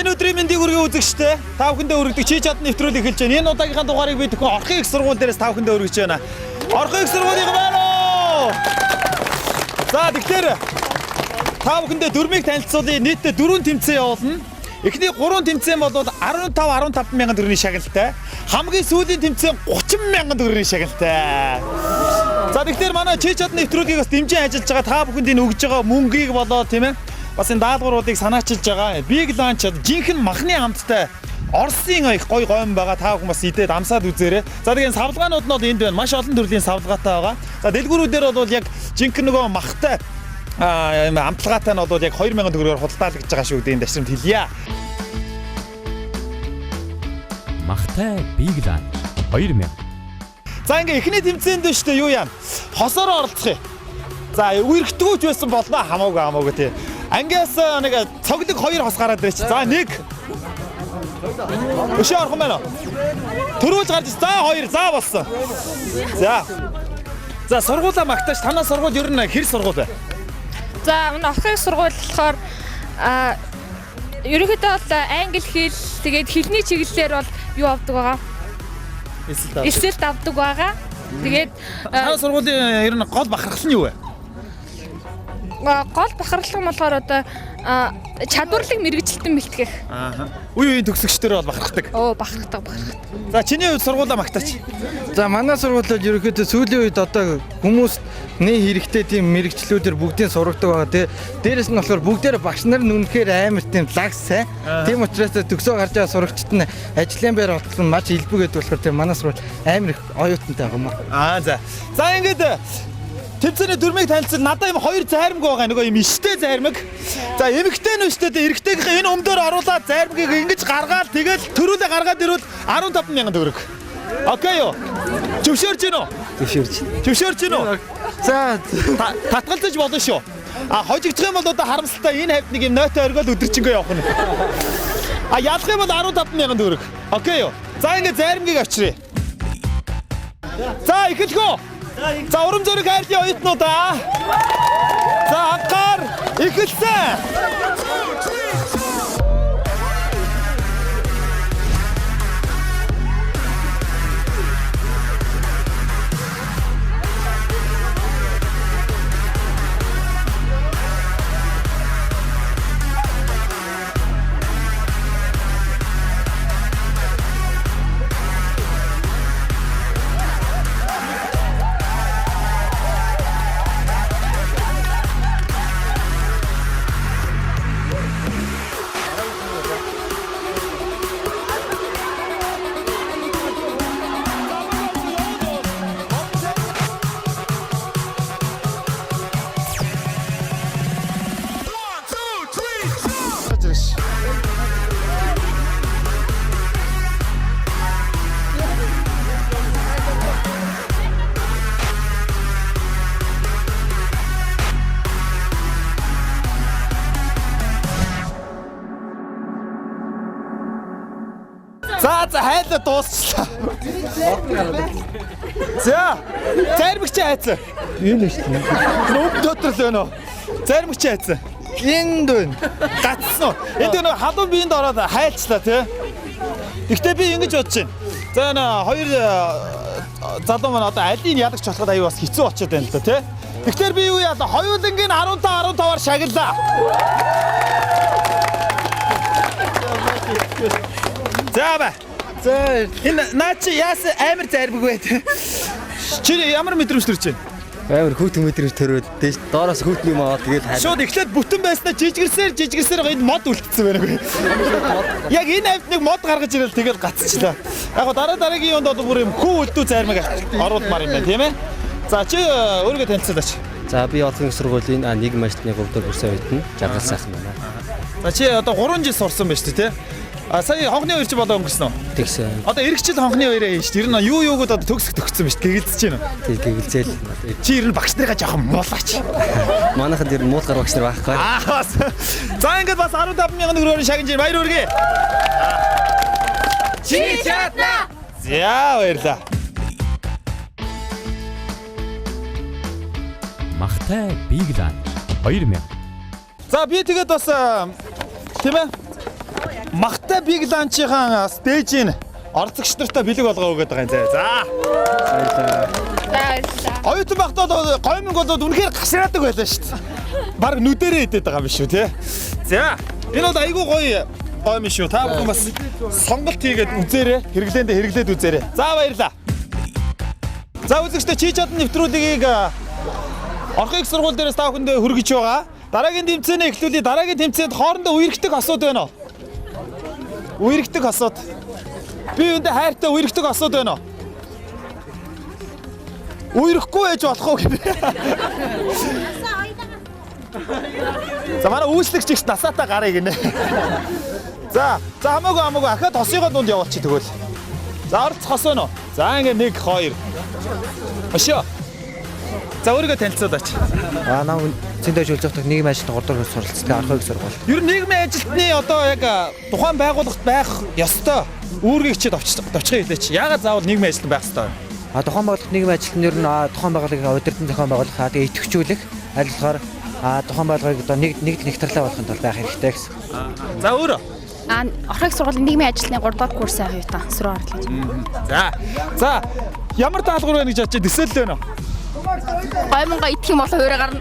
Энэ өдрийн мэндийг хүргэе үзэгчтэй. Та бүхэндээ хүргэдэг чи чадны нэвтрүүлэг эхэлж байна. Энэ удаагийнхаа дугаарыг би төхөө орхон их сургууль дээрээс та бүхэндээ хүргэж байна. Орхон их сургуулийн байна уу? За тэгэхээр та бүхэндээ дөрмийг танилцуулъя. Нийтдээ 4 тэмцээн явуулна. Эхний 3 тэмцээн бол 15 мянган төгрөгийн шагналтай. Хамгийн сүүлийн тэмцээн 30 мянган төгрөгийн шагналтай. За тэгэхээр манай чи чадны нэвтрүүлгийг бас дэмжин ажиллаж байгаа та бүхэнд энэ өгж байгаа мөнгийг болоо тийм ээ. Бас энэ даалгавруудыг санаачилж байгаа. Big Lunch жинхэнэ махны амттай Оросын их гой гойн байгаа. Та бүхэн бас идээд амсаад үзээрэй. За тэгээд савлгаанууд нь бол энд байна. Маш олон төрлийн савлгаатай байгаа. За дэлгүүрүүдээр бол яг жинхэнэ нөгөө махтай амтлагаатай нь бол яг 2000 төгрөгөөр худалдаалагдж байгаа шүү дээ. Энэ дашрамд хэлье. Махтай Big Lunch 2000. За ингээ эхний тэмцээнд дээ шүү дээ. Юу яа? Хосоор оролцох юм. За үерхтгүүч байсан болно хамаагүй тий. Ангиас нэг цоглог 2 хос гараад ирэх чи. За 1. Өшөө орхон байна. Төрүүлж гарч за 2 за болсон. За сургуулаа магтааш танаа сургууль ер нь хэр сургууль вэ? За энэ орхон сургууль болохоор ерөнхийдөө бол англи хэл тэгээд хэлний чиглэлээр бол юу авдаг байгаа? Эсэлт авдаг байгаа. Тэгээд танаа сургуулийн ер нь гол бахархал нь юу вэ? Гол бахархал нь болохоор одоо чадварлаг мэрэгжилтэн бэлтгэх. Үе үеийн төгсөгчдөр бол бахархдаг. Бахархдаг. За чиний хувьд сургуулаа магтаач. За манай сургуулиуд ерөнхийдөө сүүлийн үед одоо хүмүүс хэрэгтэй тийм мэрэгчлүүдээр бүгдийн сургадаг байгаа тий. Дээрэс нь болохоор бүгдээр багш нар нь үнэхээр амар тийм лагс сайн. Тийм учраас төгсөө гарч байгаа сурагчид нь ажлын байр олсон маш илбэгээд болохоор тийм манай сургууль амар их оюутантай байгаа юм аа. За ингээд тэмцээний дөрмийг танилцсан надад юм 2 зайрамг байгаа. Нөгөө юм иштэй зайрамг. За эмэгтэй нь иштэй эрэгтэйгийнхээ энэ өмдөр оруулаад зайрамгийг ингэж гаргаад тэгэл төрүүлээ гаргаад ирвэл 15 мянган төгрөг. Окей юу? Зөвшөөрч гинөө? Зөвшөөрч гинөө? За татгалзаж болно шүү. Хожигдох юм бол одоо харамсалтай энэ хавьд нэг юм нойтой оргиол өдөрчингөө явах нь. Ялах юм бол 15 мянган төгрөг. Окей юу? За ингээд зайрамгийг авчиръя. За эхэлгөө. За урам зориг хайрлын оюутнуудаа. За анхаар эхэлсэн. За хайлаа дуусчлаа. За зармигч хайцаа. энэ шүү дээ. Нүм дотор л байна уу? Зармигч хайцаа. Энд байна. Гацсан уу? Энд нэг халуун биеинд ороод хайлчлаа тий. Гэхдээ би ингэж бодож байна. За энэ 2 залуу маань одоо алийг ялагч болоход аюу бас хэцүү очиод байна л да тий. Тэгэхээр би юу яалаа? Хоёулангийн 15-15-аар шагналаа. За ба. За энэ наач яас амар зармиг байт. Чи ямар мэдрэмж төрж байна? амар хүүтэн мэдрэмж төрөөд дээш доороос хүүтэн юм аваад тэгээд шууд эхлээд бүтэн байснаа жижигэрсээр энэ мод үлдсэн байна. Яг энэ хавьд нэг мод гаргаж ирэл тэгээд гацчихлаа. Яг го дараагийн юунд бол бүр юм хүү үлдүү зармиг оруулмаар юм байна тийм ээ. За чи өөрийгөө танилцуулаач. За би олон сургуулийн 1 мажтны 3 дахь курсын оюутан Жаргал сайхан байна. За чи одоо 3 жил сурсан байж тээ. Сая хонхны 2 жил болоо өнгөрсөн үү? Тэгсэн. Одоо эх жил хонхны 2-аа хийж. Ер нь юу юугод одоо төгсгсөн байж гэгэлцэж байна. Тэг гэгэлзээл. Чи ер нь багш нарыгаа жоохон муулаач. Манайхад ер нь муулгар багш нар байхгүй. Бас. За ингээд бас 15,000 төгрөгийн шагнаж баяр хүргэе. Чи чадна. За баярлаа. Махтай Big Lunch 2000. За би тэгээд бас тийм ээ. Махтай Big Lunch-ийн стейжийн оролцогч нартай бэлэг болгоо өгöd байгаа юм зэ. За. Оюутан багтаа гоминг болоод үнэхээр гашраадаг байлаа шүү дээ. Бараг нүдэрээ идээд байгаа юм биш үү те. За. Энэ бол айгүй гоё гомин шүү. Та бүхэн бас сонголт хийгээд үзээрэй. Хэрэглээд үзээрэй. За баярлалаа. За үзэгчдээ чи чадсан нэвтрүүлгийг орхон их сургууль дээрээс та бүхэндээ хүргэж байгаа. Дараагийн тэмцээний эхлүүлээ. Дараагийн тэмцээнд хоорондоо үерхдэг асууд байна уу? Үерхдэг асууд. Би үүндээ хайртай үерхдэг асууд байна уу? Үерхгүй байж болох уу гэдэг. За манай үүслэгч их насаатаа гарыг гинэ. За хамаагүй ахаад тосыгоо дунд явуулчих тэгвэл. За орцох ос байна уу? За ингээ 1 2. Өшөө. За өөрийгөө танилцуулаач. Наа зөндөө жуулцохдаг нийгмийн ажилтны 3 дугаар суралцдаг орхон их сургууль. Ер нь нийгмийн ажилтны одоо яг тухайн байгууллагт байх ёстой үүргийг чи товчхон хэлээч. Яагаад заавал нийгмийн ажилтан байх ёстой вэ? Тухайн байгууллагт нийгмийн ажилтны ер нь тухайн байгууллагыг удирдан зохион байгуулах, тэгээ идэвхжүүлэх, аль болохоор тухайн байгууллагыг одоо нэг нэвтрэлээ болохын тулд байх хэрэгтэй гэсэн. За өөрөө орхон их сургуулийн нийгмийн ажилтны 3 дугаар курсын оюутан Сүрэн Орлож. За ямар даалгавар байна гэж бодож төсөөлөл байна уу? Гоминго идэх юм бол хуурай гарна.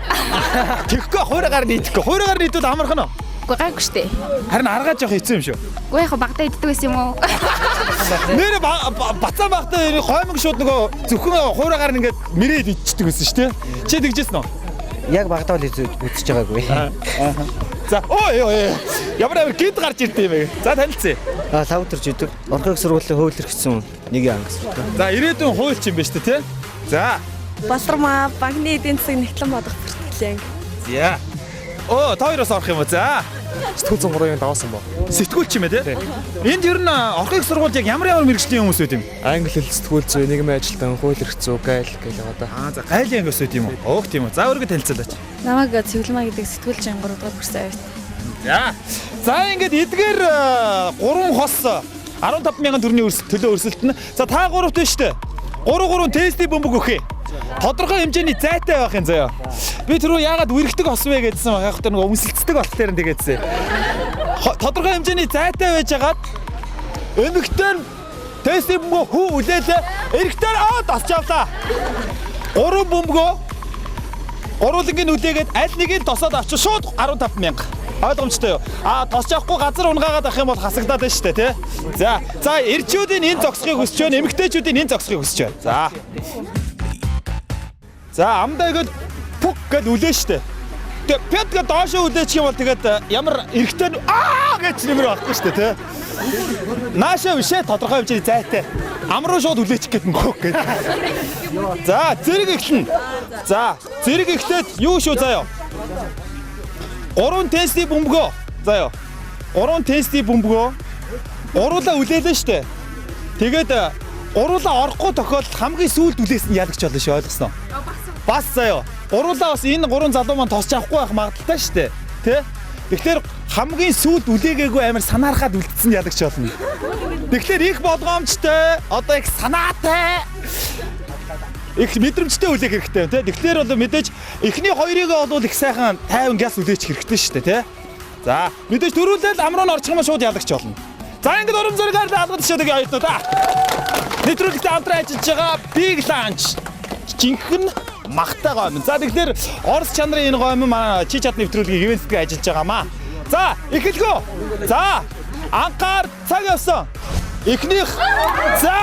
Тэгэхгүй хуурай гарна идэхгүй. Хуурай гарна идвэл амархан уу? Үгүй гайгүй штэ. Харин аргаа жоох хэцүү юм шүү. Үгүй яг багтаа иддэг байсан юм уу? Нэр бацаа багтаа гоминго шууд нөгөө зөвхөн хуурай гарна ингээд мэрээд идчихдэг байсан шүү дээ. Чи тэгжсэн үү? Яг багтаа л үзэж байгаагүй. За ой ямар гид гарч ирдэ юм бэ? За танилцъя. Лавтарч идэг. Орхон их сургуулийн хөвлөрөгсөн нэг ангас. За ирээдүйн хуульч юм байна шүү дээ, тий? За. Болормаа банкны эдийн засаг нэгтлэн бодох бүртгэлээ. За. Та хоёроос орох юм уу? За. Сэтгүүл зам 3-ын даваасан ба. Сэтгүүлч юм ээ, тий? Энд ер нь орхон их сургууль яг ямар мэргэжлийн хүмүүс байд юм? Англи хэл, сэтгүүл зүй, нийгмийн ажилтан, хууль эрх зүй, гайл гэх юм одоо. За гайлын ангиас байд юм уу? Өөх тийм үү. За өөрийгөө танилцуулаач. Намайг Цэвлэмаа гэдэг сэтгүүлчийн 3 дугаар курсын оюутан. За ингээд эдгээр 3 хос 15,000 төгрөгийн төлөө өрсөлдөн. За та 3-т байна шүү дээ. 3 тестийн бөмбөг өгье. Тодорхой хэмжээний зайтай байх юм заяа. Би түрүү яагаад үерхдэг ос вэ гэдсэн байх та нөгөө өмсөлцдөг болохоор тэгээдсэн. Тодорхой хэмжээний зайтай байж хагаад эмэгтэй тестийн бөмбөг хүү үлээлээ. Эрэгтэй тосч авлаа. 3 бөмбөгөө гурвангийн үлээгээд аль нэгийг тосоод авчих шууд 15,000. Ойлгомжтой юу? Тосч авахгүй газар унгаагаад авах юм бол хасагдаад байна шүү дээ, тий? За эрчүүдийн энэ зогсохыг хүсэж байна, эмэгтэйчүүдийн энэ зогсохыг хүсэж байна. За амдаа игээд пук гэд үлээ шүү дээ. Тэгээ пят гэд доошоо үлээчих юм бол тэгээд ямар эрэгтэй гэж нэмэр байхгүй шүү дээ, тий? Наашаа бишээ тодорхой хэмжээний зайтай. Амруу шууд үлээчих гэдэг мөхөг гэдэг. За зэрэг эхлэн. За зэрэг эхлээд юу шүү заяа. 3 тестийн бөмбөгөө. Заяа. 3 тестийн бөмбөгөө. Уруулаа үлээлээ штэ. Тэгээд уруулаа орохгүй тохиолдолд хамгийн сүүлд үлээсэн яалагч болно шүү, ойлгосноо. Бас заяа. Уруулаа бас энэ 3 залуу маань тосч авахгүй байх магадaltaй штэ. Тэ? Тэгэхээр хамгийн сүүлд үлээгээгүй амар санаархаад үлдсэн яалагч болно. Тэгэхээр их болгоомжтой, одоо их санаатай, их мэдрэмжтэй үлээх хэрэгтэй тийм. Тэгэхээр бол мэдээж эхний хоёрыг бол их сайхан тайван гяс үлээчих хэрэгтэй шүү дээ тийм. За мэдээж дөрүүлэл амруу нь орчих юм шууд ялагч болно. За ингээд урам зоригаар алгад шидэг оюутнууд нэвтрүүлэгт хамтран ажиллаж байгаа Big Lunch жинхэнэ махтай гомин. За тэгэхээр Орос чанарын энэ гомин манай чи чад нэвтрүүлгийн ивэнтгээ ажиллаж байгаамаа. За эхэлгөө. За анхаар цаг явсан. Эхнийх. За.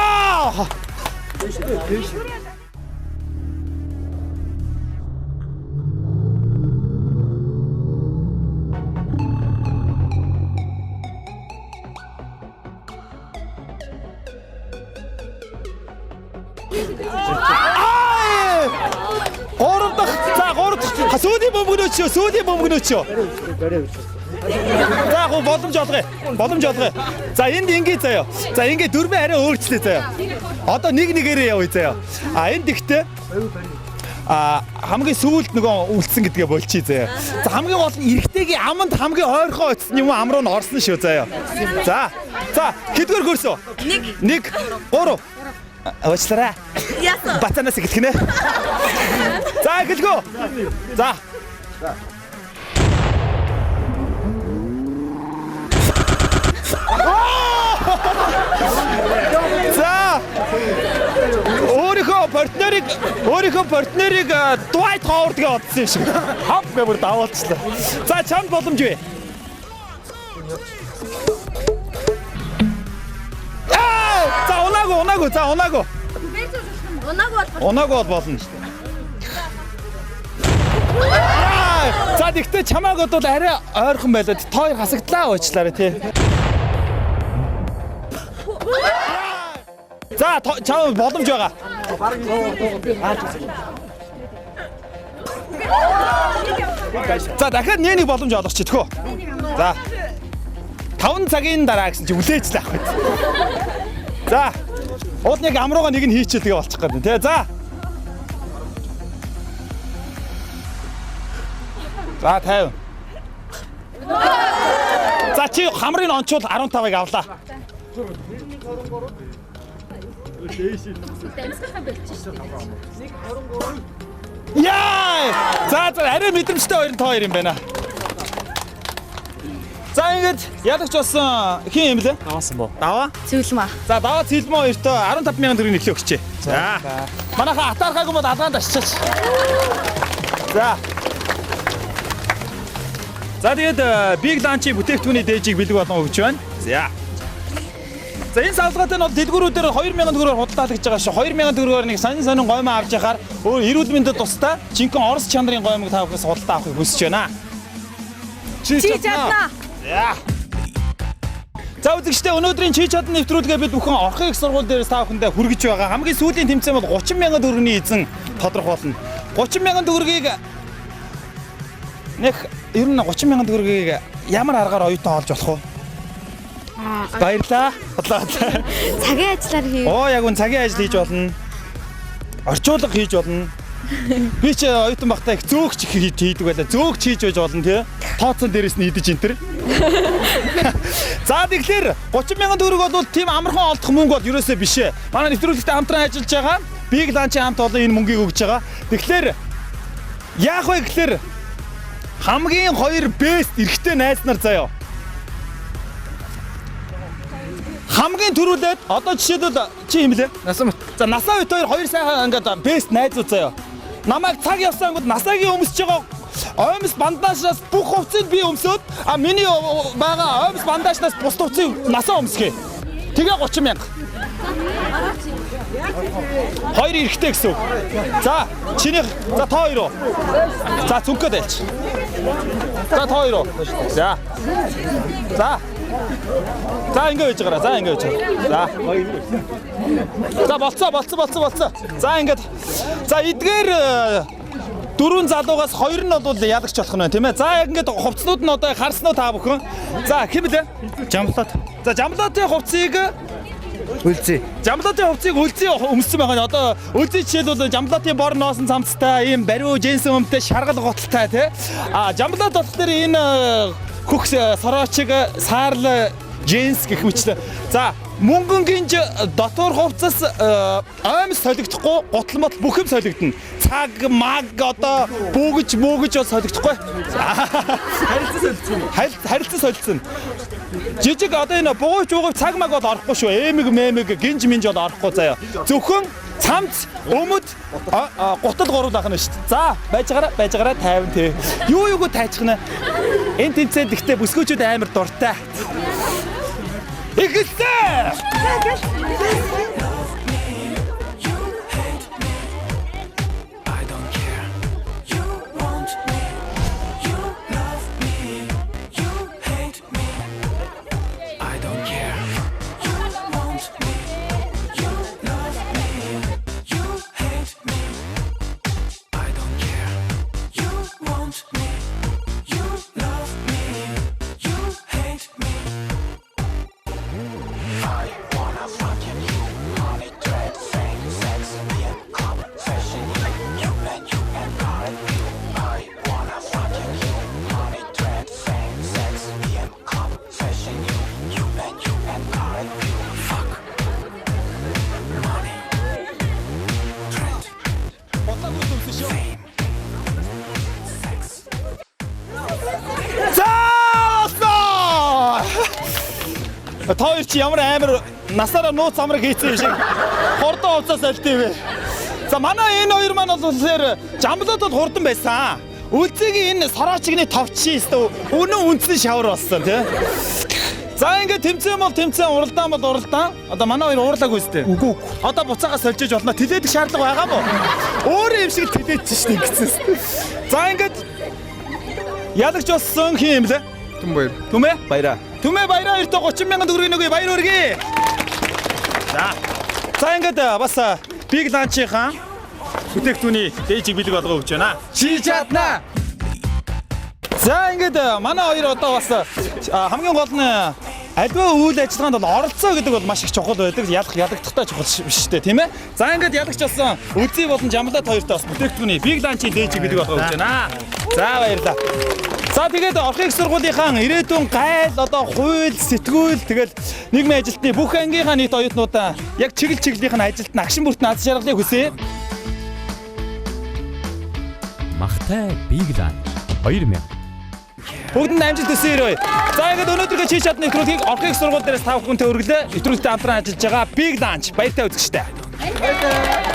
Сүүлийн бөмбөгнөөч. За гоо боломж олгоё. За энд ингээ заяа. За ингээ дөрвөн арай өөрчлөө заяа. Одоо нэгээрээ явъя заяа. Энд ихтэй хамгийн сүүлд нөгөө үлдсэн гэдгээ болчихъя заяа. За хамгийн гол нь эрэгтэйгийн аманд хамгийн ойрхон очсон юм амруу нь орсон шүү заяа. За хэдгээр хөрсөө? 1 3 Уучлаарай. Яасан? Батанаас эхлэх нэ. За эхэлгөө. За. За. Өөрийнхөө партнерыг Dwight Howard-гээ одсон юм шиг. Хав гэмээр даваалцлаа. За чамд боломж бий. За унаагүй. Унаагүй болно. За тэгтээ чамааг бол арай ойрхон байлаа. Тоор хасагдлаа уучлаарай тий. За чам боломж байгаа. За дахиад нэг боломж олох чи тхөө. За 5 цагийн дараа гэсэн чи үлээж л авах үед. За уул нэг амрууга нэг нь хийчихэл тэгээ болчих гэдэг тий. За 50. За чи хамрыг ончвол 15-ыг авлаа. Яа! За арай мэдрэмжтэй хоёр тоо юм байна. За ингэж ялагч болсон хин юм лээ? Даваасан боо. Даваа? Цэвлмаа. За даваа цэлмөө хоёртоо 15,000 төгрөг нөлөө өгчээ. За. Манайха атаархаагүй бол алгаанд очиж. За. За тэгээд Big Lunch-ийн бүтээгдэхүүний дээжийг бэлэг болон өгч байна. За. За энэ салгаатай нь бол дэлгүүрүүдээр 2,000 төгрөгөөр худалдаалж байгаа шүү. 2,000 төгрөгөөр нэг сонин гомоо авч яхаар өөр эрүүл мэндэд тустай жинхэнэ орос чанарын гомыг та бүхэс худалдаа авахыг хүсэж байна. Чи чадна. За. За үзэгчдээ өнөөдрийн чи чадна нэвтрүүлгээ бид бүхэн орхон их сургууль дээрээс та бүхэндээ хүргэж байгаа. Хамгийн сүүлийн тэмцээн бол 30,000 төгрөгийн эзэн тодорхойлно. 30,000 төгрөгийг нэг ер нь 30,000 төгрөгийг ямар аргаар оюутан олж болох вэ? Баярлаа. Цагийн ажиллаар хийв. Оо яг үн цагийн ажил хийж болно. Орчуулга хийж болно. Би ч оюутан багтаа их зөөгч хийдэг байлаа. Зөөгч хийж байж болно тий. Тооцсон дээрээс нь идэж энтер. За тэгэхээр 30,000 төгрөг бол тийм амархан олдох мөнгө бол ерөөсөө биш ээ. Манай нэвтрүүлэгтээ хамтран ажиллаж байгаа. Big Lunch хамт олон энэ мөнгийг өгж байгаа. Тэгэхээр яах вэ гэхээр хамгийн хоёр бест эрэгтэй найз нар заяа. Хамгийн түрүүлээд одоо жишээлбэл чи юм лээ? Насамт. За насаа үйт хоёр сайхан ингээд бест найзууд заяа. Намайг цаг явсан гот насаагийн өмсөж байгаа оймс бандажнаас бүх хувцсыг би өмсөд миний байгаа оймс бандажнаас бус хувцсыг насаа өмсгөө. Тэгээ 30,000. Хоёр эрэгтэй гэсэн үг. За чиний за та хоёроо. За зүнхгээд байлч. За та хоёроо. За. За. За ингэ хийж гараа. За ингэ хийж. За. За болцоо. За ингээд. За эдгээр дөрвөн залуугаас хоёр нь бол ялагч болох нь тийм ээ. За яг ингээд хувцснууд нь одоо харсноо та бүхэн. За хэм лээ? Жамлаад. За жамлаатын хувцсыг Үлзий. Жамлаатын хувцсыг үлзий өмссөн байгаа нь одоо үлзий жишээлбэл жамлаатын бор ноосон цамцтай, ийм бариу джинс өмтэй шаргал готалтай тий. Жамлаад болохоор энэ хөх сороочиг саарл джинс гэх мэтлээ. За мөнгөнгийн дотор хувцас оймс солигдохгүй, готлмот бүх юм солигдно. Цаг, маг одоо бөөгж бол солигдохгүй. Харилцан солилцсон. Жижиг одоо энэ бугууч цаг маг бол орохгүй шүү. Эмэг гинж минж бол орохгүй заяа. Зөвхөн цамц, өмд, гутал гуруулах нь шүү дээ. За, байж байгаараа 50 тий. Юуг тайчихна. Энэ тэмцээд ихтэй бүсгүүчүүд амар дуртай. Ихтэй! Та хоёр чи ямар амар насаараа нууц амраг хийцэн шиг хордон хувцас альтив. За манай энэ хоёр маань бол жамлаад бол хурдан байсан. Үлзигийн энэ сороочигны товчшин өстө өнөө үндэсний шавар болсон тий. За ингээд тэмцээн бол тэмцээн, уралдаан бол уралдаан. Одоо манай хоёр уурлаагүй өстэй. Үгүй. Одоо буцаагаа сольжиж болно. Тэлээдэх шаардлага байгаа мó. Өөрөө юм шиг тэлээдэж шин гэсэн. За ингээд ялагч болсон хин юм лээ. Түн баяр. Түмэ баяраа. Түмэ баяраа 30 мянган төгрөгийг нөгөө баяр өргөе. За ингээд бас Big Lunch-ийн бүтээгтүүний дээжийг бэлэг болгоо өгч байна. Чи чадна. За ингээд манай хоёр одоо бас хамгийн гол нь альва үйл ажиллагаанд бол оролцоо гэдэг бол маш их чухал байдаг. Ядагдахтай чухал биш үү, тийм ээ? За ингээд ялагч болсон Үзий болон Жамлаад хоёртой бас бүтээгтүүний Big Lunch-ийн дээжийг бэлэг болгоо өгч байна. За баярлалаа. За тэгээд орхон их сургуулийнхаа ирээдүйн гайл одоо хууль, сэтгүүл тэгэл нийгмийн ажилтны бүх ангийнхаа нийт оюутнуудаа яг чиглэлийнх нь ажилд нь агшин бүртэн аз жаргалыг хүсье. Махтай Big Lunch 2000. Бүгдэнд амжилт хүсье. За ингээд өнөөдрийн чи чадны нэвтрүүлгийг орхон их сургууль дээрээс 5 хүнтэй өргөлөө. Нэвтрүүлэгтээ хамтран ажиллаж байгаа Big Lunch баяртай үзэгчтэй.